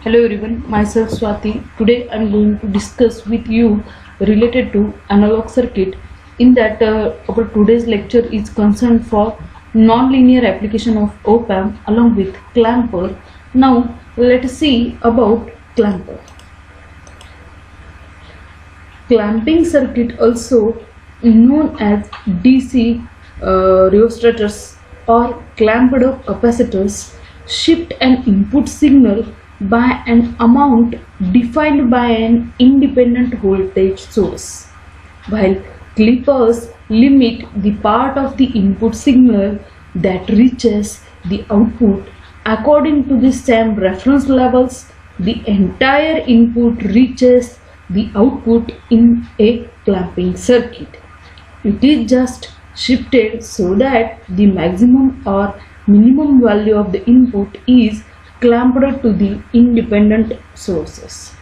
Hello everyone, myself Swati. Today I am going to discuss with you related to analog circuit. In that our today's lecture is concerned for non-linear application of op-amp along with clamper. Now let us see about clamper. Clamping circuit, also known as DC rheostators or clamped capacitors, shift an input signal by an amount defined by an independent voltage source, while clippers limit the part of the input signal that reaches the output according to the same reference levels. The entire input reaches the output in a clamping circuit. It is just shifted so that the maximum or minimum value of the input is clamped to the independent sources.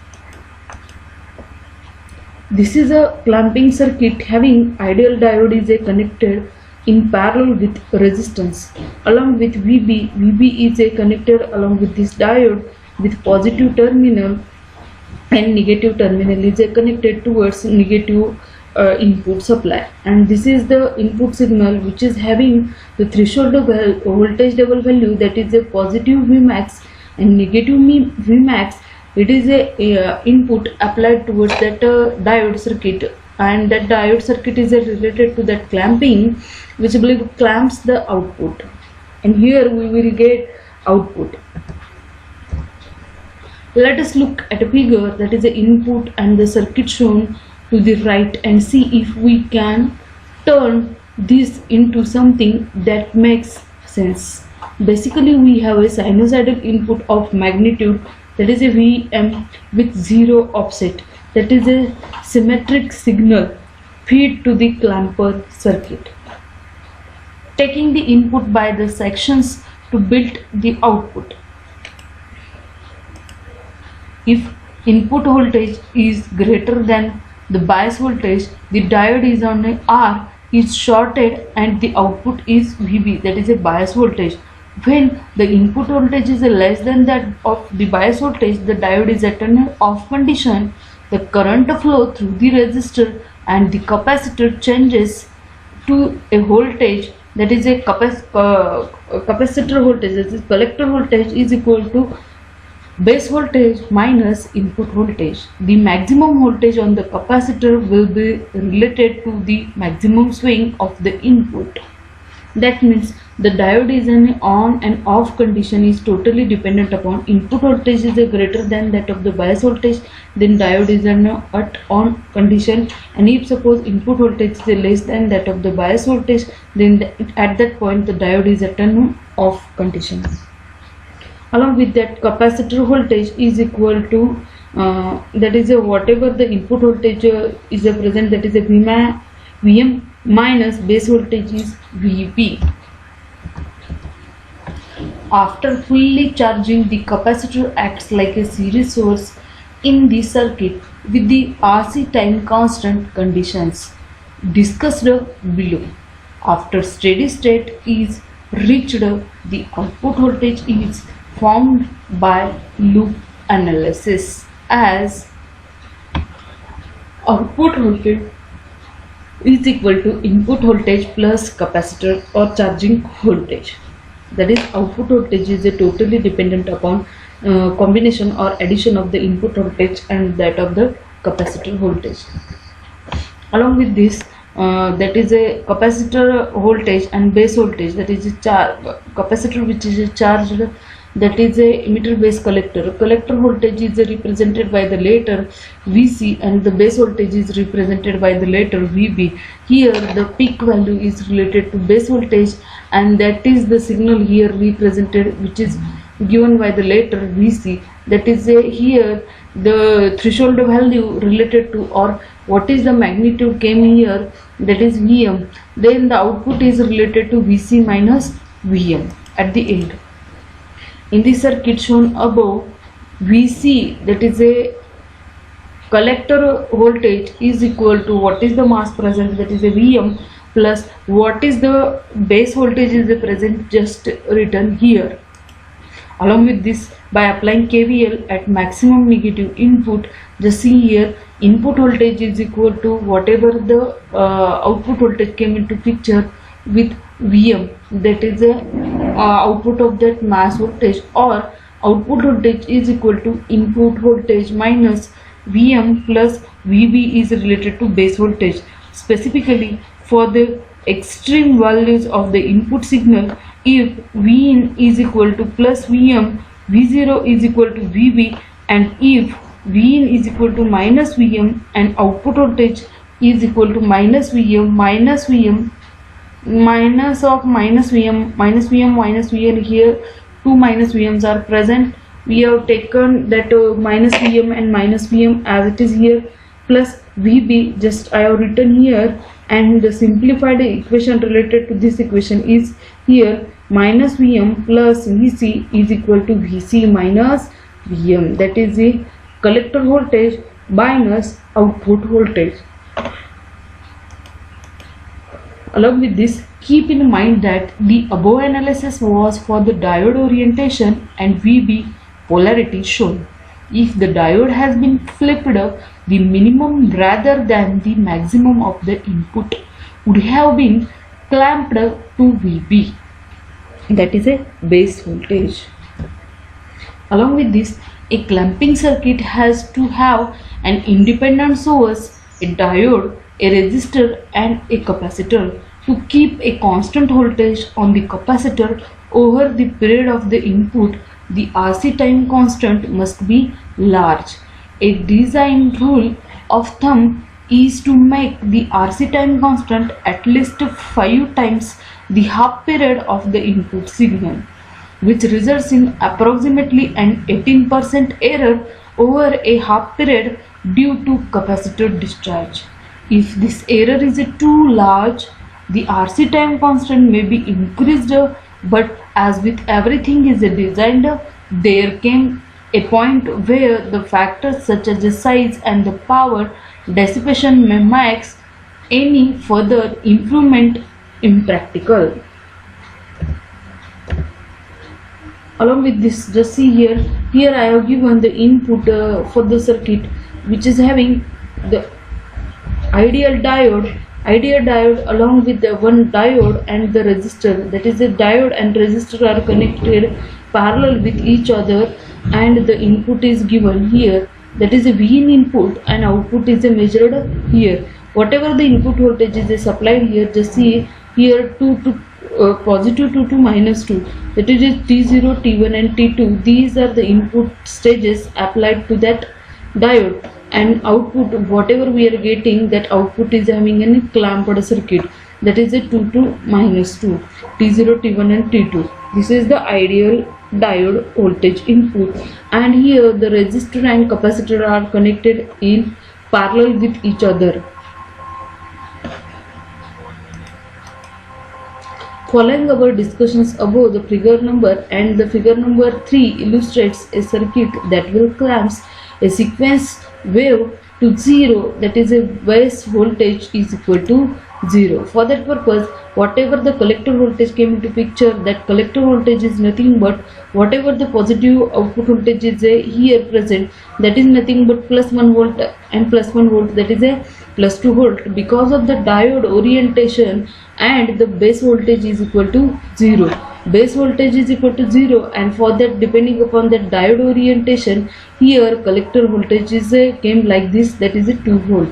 This is a clamping circuit having ideal diode is connected in parallel with resistance along with VB. VB is connected along with this diode with positive terminal, and negative terminal is connected towards negative input supply, and this is the input signal which is having the threshold voltage level value, that is a positive Vmax and negative Vmax. It is a input applied towards that diode circuit, and that diode circuit is related to that clamping which clamps the output, and here we will get output. Let us look at a figure, that is the input and the circuit shown to the right, and see if we can turn this into something that makes sense. Basically we have a sinusoidal input of magnitude, that is a Vm with zero offset, that is a symmetric signal feed to the clamper circuit. Taking the input by the sections to build the output. If input voltage is greater than the bias voltage, the diode is on a R is shorted and the output is VB, that is a bias voltage. When the input voltage is less than that of the bias voltage, the diode is at an off condition. The current flow through the resistor and the capacitor changes to a voltage, that is a capacitor voltage, that is collector voltage, is equal to base voltage minus input voltage. The maximum voltage on the capacitor will be related to the maximum swing of the input. That means the diode is in on and off condition is totally dependent upon input voltage is greater than that of the bias voltage, then diode is at on condition, and if suppose input voltage is less than that of the bias voltage, then at that point the diode is at an off condition. Along with that, capacitor voltage is equal to that is whatever the input voltage is present, that is a Vm minus base voltage is Vp. After fully charging, the capacitor acts like a series source in the circuit with the RC time constant conditions discussed below. After steady state is reached, the output voltage is formed by loop analysis as output voltage is equal to input voltage plus capacitor or charging voltage. That is, output voltage is totally dependent upon combination or addition of the input voltage and that of the capacitor voltage. Along with this, that is a capacitor voltage and base voltage, that is a capacitor which is charged, that is a emitter base collector. Collector voltage is represented by the letter Vc and the base voltage is represented by the letter Vb. Here the peak value is related to base voltage, and that is the signal here represented which is given by the letter Vc. That is here the threshold value related to, or what is the magnitude came here, that is Vm. Then the output is related to Vc minus Vm at the end. In the circuit shown above, Vc, that is a collector voltage, is equal to what is the mass present, that is a Vm, plus what is the base voltage is present just written here. Along with this, by applying KVL at maximum negative input, just see here, input voltage is equal to whatever the output voltage came into picture with Vm, that is a output of that mass voltage, or output voltage is equal to input voltage minus Vm plus Vb is related to base voltage. Specifically, for the extreme values of the input signal, if Vin is equal to plus Vm, V0 is equal to Vb, and if Vin is equal to minus Vm and output voltage is equal to minus Vm minus Vm minus of minus Vm minus Vm minus Vn, here two minus Vms are present. We have taken that minus Vm and minus Vm as it is here, plus Vb just I have written here, and the simplified equation related to this equation is here minus Vm plus Vc is equal to Vc minus Vm, that is the collector voltage minus output voltage. Along with this, keep in mind that the above analysis was for the diode orientation and Vb polarity shown. If the diode has been flipped, the minimum rather than the maximum of the input would have been clamped to Vb, that is a base voltage. Along with this, a clamping circuit has to have an independent source, a diode, a resistor and a capacitor to keep a constant voltage on the capacitor over the period of the input. The RC time constant must be large. A design rule of thumb is to make the RC time constant at least 5 times the half period of the input signal, which results in approximately an 18% error over a half period due to capacitor discharge. If this error is too large, the RC time constant may be increased, but as with everything is designed, there came a point where the factors such as the size and the power dissipation may make any further improvement impractical. Along with this, just see here I have given the input for the circuit, which is having the ideal diode along with the one diode and the resistor, that is the diode and resistor are connected parallel with each other, and the input is given here, that is a Vin input, and output is measured here. Whatever the input voltage is supplied here, just see here 2 to positive 2 to minus 2, that is T0, T1 and T2. These are the input stages applied to that diode, and output whatever we are getting, that output is having a clamped circuit, that is a 2 to minus 2, T0, T1 and T2. This is the ideal diode voltage input, and here the resistor and capacitor are connected in parallel with each other. Following our discussions above, the figure number and the figure number 3 illustrates a circuit that will clamps a sequence wave to 0, that is a base voltage is equal to 0. For that purpose, whatever the collector voltage came into picture, that collector voltage is nothing but whatever the positive output voltage is here present, that is nothing but plus 1 volt and plus 1 volt, that is a plus 2 volt. Because of the diode orientation, and the base voltage is equal to 0. Base voltage is equal to 0, and for that, depending upon the diode orientation, here collector voltage is came like this, that is a 2 volt.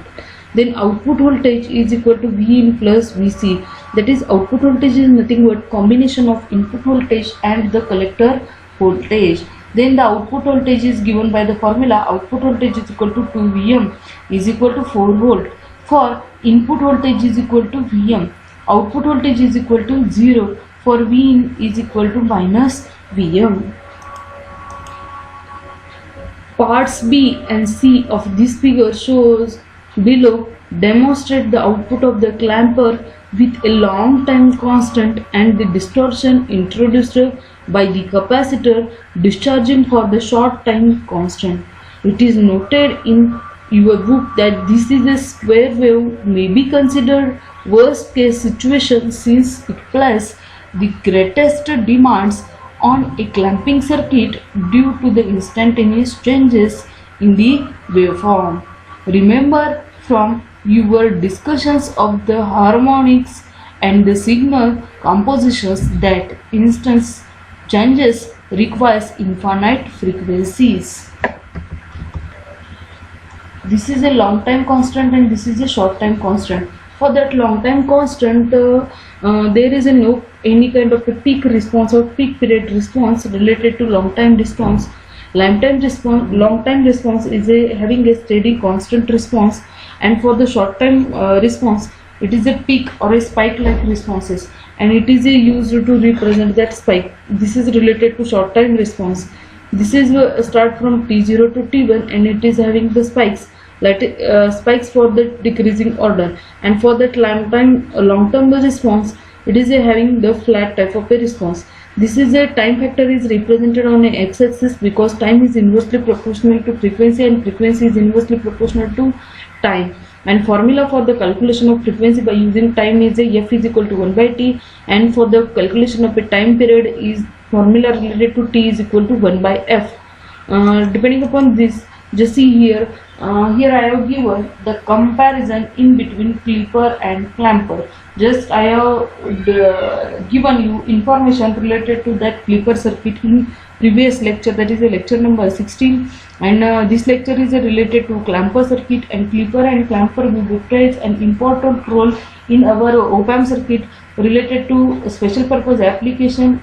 Then output voltage is equal to Vin plus Vc, that is output voltage is nothing but combination of input voltage and the collector voltage. Then the output voltage is given by the formula output voltage is equal to 2 Vm is equal to 4 volt. For input voltage is equal to Vm, output voltage is equal to 0, for Vin is equal to minus Vm. Parts B and C of this figure shows below demonstrate the output of the clamper with a long time constant and the distortion introduced by the capacitor discharging for the short time constant. It is noted in your book that this is a square wave, may be considered worst case situation since it places the greatest demands on a clamping circuit due to the instantaneous changes in the waveform. Remember from your discussions of the harmonics and the signal compositions that instant changes requires infinite frequencies. This is a long time constant and this is a short time constant. For that long time constant, there is no any kind of a peak response or peak period response related to long time response. Long time response is having a steady constant response, and for the short time response, it is a peak or a spike like responses, and it is used to represent that spike. This is related to short time response. This is start from T0 to T1, and it is having the spikes spikes for the decreasing order, and for that long term response, it is having the flat type of a response. This is a time factor is represented on a x-axis because time is inversely proportional to frequency and frequency is inversely proportional to time. And formula for the calculation of frequency by using time is a f is equal to 1 by t, and for the calculation of a time period is formula related to t is equal to 1 by f. Depending upon this, just see here, here I have given the comparison in between clipper and clamper. Just I have given you information related to that clipper circuit in previous lecture, that is a lecture number 16, and this lecture is related to clamper circuit, and clipper and clamper will play an important role in our op-amp circuit related to special purpose application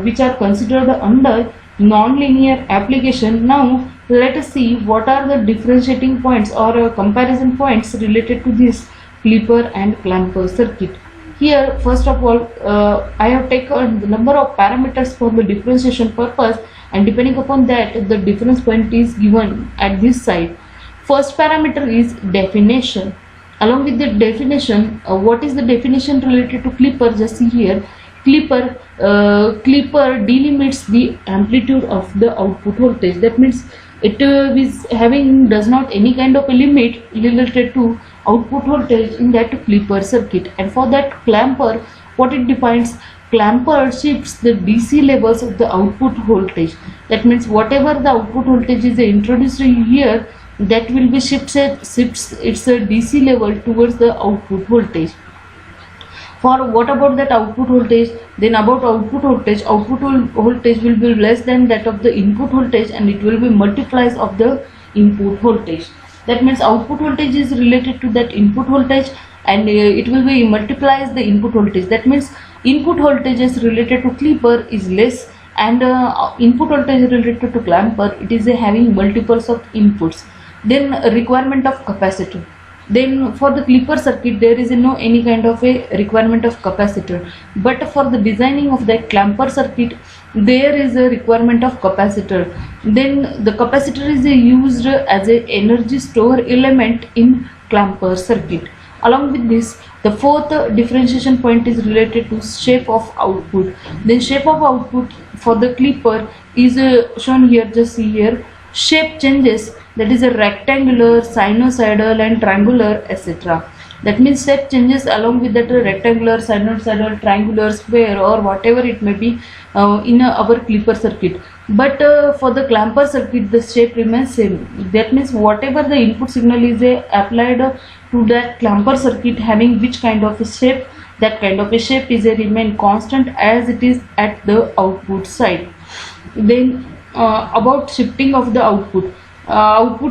which are considered under non-linear application. Now let us see what are the differentiating points or comparison points related to this clipper and clamper circuit. Here first of all, I have taken the number of parameters for the differentiation purpose, and depending upon that the difference point is given at this side. First parameter is definition. Along with the definition, what is the definition related to clipper? Just see here, clipper delimits the amplitude of the output voltage. That means it is having does not any kind of a limit related to output voltage in that clipper circuit. And for that clamper, what it defines, clamper shifts the DC levels of the output voltage. That means whatever the output voltage is introduced here, that will be shifts its DC level towards the output voltage. For what about that output voltage? Then about output voltage will be less than that of the input voltage, and it will be multiplies of the input voltage. That means output voltage is related to that input voltage, and it will be multiplies the input voltage. That means input voltage is related to clipper is less, and input voltage related to clamper, it is having multiples of inputs. Then requirement of capacitor. Then for the clipper circuit there is no any kind of a requirement of capacitor, but for the designing of the clamper circuit there is a requirement of capacitor. Then the capacitor is used as a energy store element in clamper circuit. Along with this, the fourth differentiation point is related to shape of output. Then shape of output for the clipper is shown here. Just see here, shape changes, that is a rectangular, sinusoidal and triangular, etc. That means shape changes along with that rectangular, sinusoidal, triangular, square or whatever it may be in our clipper circuit. But for the clamper circuit the shape remains same. That means whatever the input signal is applied to that clamper circuit having which kind of a shape, that kind of a shape is remain constant as it is at the output side. Then about shifting of the output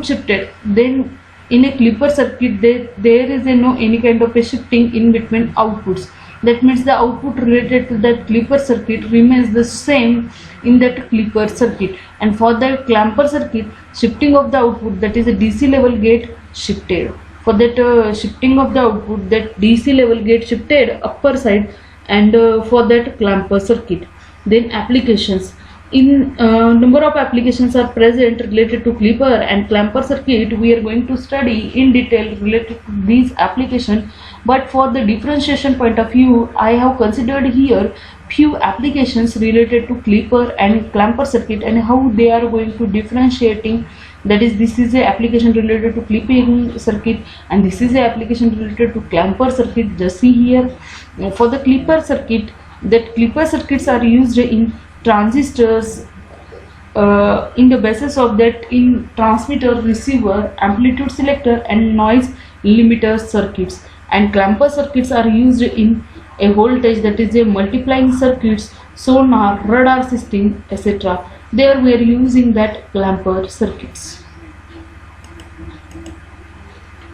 shifted. Then in a clipper circuit there is no any kind of a shifting in between outputs. That means the output related to that clipper circuit remains the same in that clipper circuit. And for the clamper circuit, shifting of the output, that is a DC level get shifted. For that shifting of the output, that DC level get shifted upper side, and for that clamper circuit. Then applications. In number of applications are present related to clipper and clamper circuit. We are going to study in detail related to these applications, but for the differentiation point of view I have considered here few applications related to clipper and clamper circuit and how they are going to differentiating. That is, this is a application related to clipping circuit and this is a application related to clamper circuit. Just see here, for the clipper circuit, that clipper circuits are used in transistors in the basis of that in transmitter, receiver, amplitude selector and noise limiter circuits. And clamper circuits are used in a voltage, that is a multiplying circuits, sonar, radar system, etc. There we are using that clamper circuits.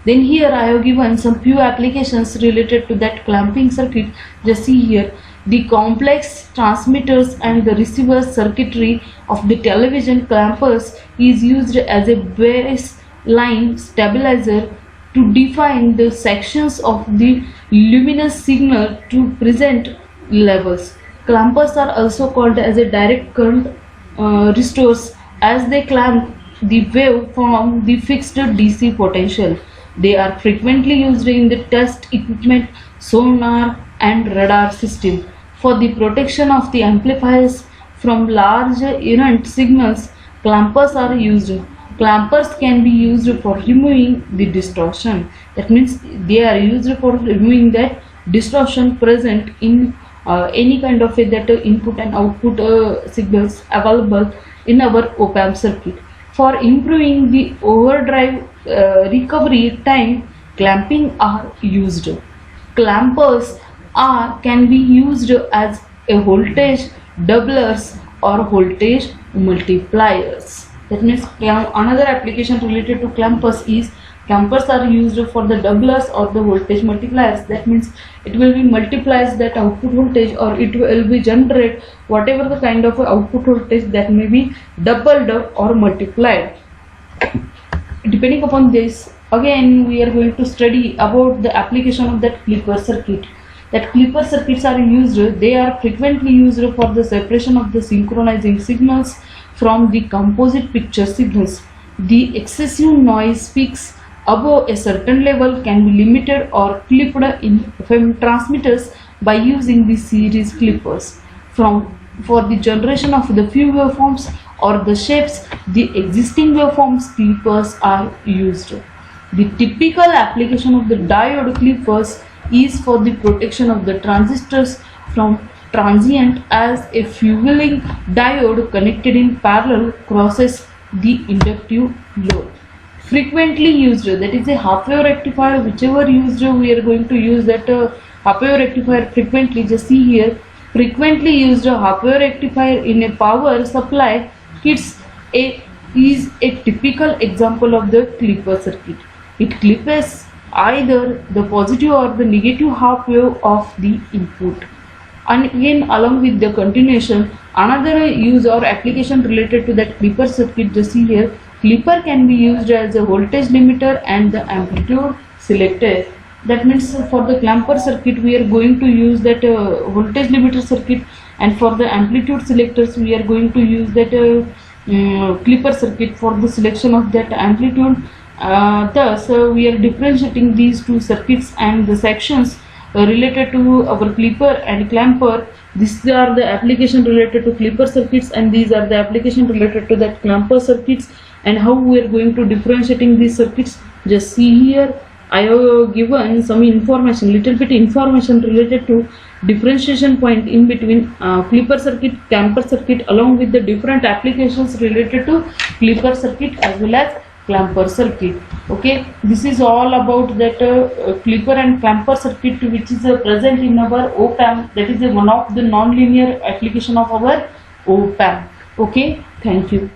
Then here I have given some few applications related to that clamping circuit. Just see here, the complex transmitters and the receiver circuitry of the television clampers is used as a baseline stabilizer to define the sections of the luminous signal to present levels. Clampers are also called as a direct current restores, as they clamp the wave from the fixed DC potential. They are frequently used in the test equipment, sonar and radar system. For the protection of the amplifiers from large errant signals, clampers are used. Clampers can be used for removing the distortion. That means they are used for removing that distortion present in any kind of that input and output signals available in our op-amp circuit. For improving the overdrive recovery time, clamping are used. Clampers can be used as a voltage doublers or voltage multipliers. That means another application related to clampers is clampers are used for the doublers or the voltage multipliers. That means it will be multiplies that output voltage, or it will be generate whatever the kind of output voltage that may be doubled or multiplied. Depending upon this, again we are going to study about the application of that clipper circuit. That clipper circuits are used, they are frequently used for the separation of the synchronizing signals from the composite picture signals. The excessive noise peaks above a certain level can be limited or clipped in FM transmitters by using the series clippers. For the generation of the few waveforms or the shapes, the existing waveforms clippers are used. The typical application of the diode clippers is for the protection of the transistors from transient, as a fueling diode connected in parallel crosses the inductive load. Frequently used, that is a half wave rectifier, whichever used we are going to use that half wave rectifier frequently. Just see here, frequently used half wave rectifier in a power supply kits is a typical example of the clipper circuit. It clips either the positive or the negative half wave of the input. And again, along with the continuation, another use or application related to that clipper circuit, just see here, clipper can be used as a voltage limiter and the amplitude selector. That means for the clamper circuit we are going to use that voltage limiter circuit, and for the amplitude selectors we are going to use that clipper circuit for the selection of that amplitude. Thus we are differentiating these two circuits and the sections related to our clipper and clamper. These are the application related to clipper circuits, and these are the application related to that clamper circuits, and how we are going to differentiating these circuits. Just see here, I have given some information, little bit information related to differentiation point in between clipper circuit, clamper circuit, along with the different applications related to clipper circuit as well as clamper circuit. Okay, this is all about that clipper and clamper circuit, which is present in our op-amp. That is one of the non-linear application of our op-amp. Okay, thank you.